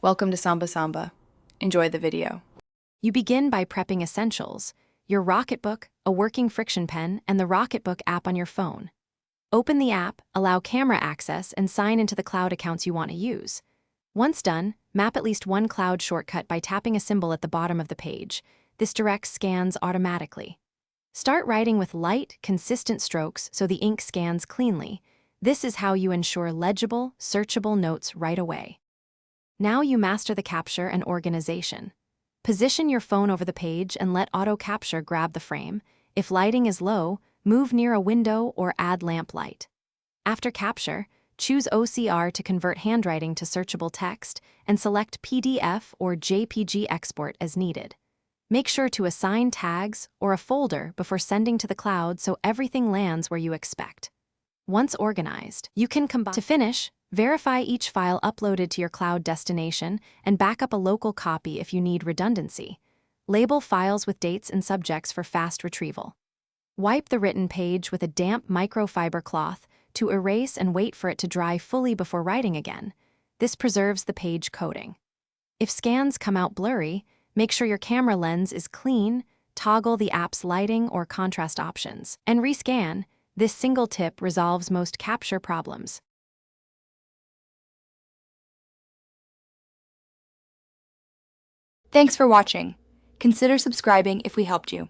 Welcome to Samba Samba. Enjoy the video. You begin by prepping essentials: your Rocketbook, a working friction pen, and the Rocketbook app on your phone. Open the app, allow camera access, and sign into the cloud accounts you want to use. Once done, map at least one cloud shortcut by tapping a symbol at the bottom of the page. This directs scans automatically. Start writing with light, consistent strokes so the ink scans cleanly. This is how you ensure legible, searchable notes right away. Now you master the capture and organization. Position your phone over the page and let auto capture grab the frame. If lighting is low, move near a window or add lamp light. After capture, choose OCR to convert handwriting to searchable text and select PDF or JPG export as needed. Make sure to assign tags or a folder before sending to the cloud so everything lands where you expect. Once organized, you can combine. To finish, verify each file uploaded to your cloud destination and back up a local copy if you need redundancy. Label files with dates and subjects for fast retrieval. Wipe the written page with a damp microfiber cloth to erase and wait for it to dry fully before writing again. This preserves the page coating. If scans come out blurry, make sure your camera lens is clean, toggle the app's lighting or contrast options, and rescan. This single tip resolves most capture problems. Thanks for watching. Consider subscribing if we helped you.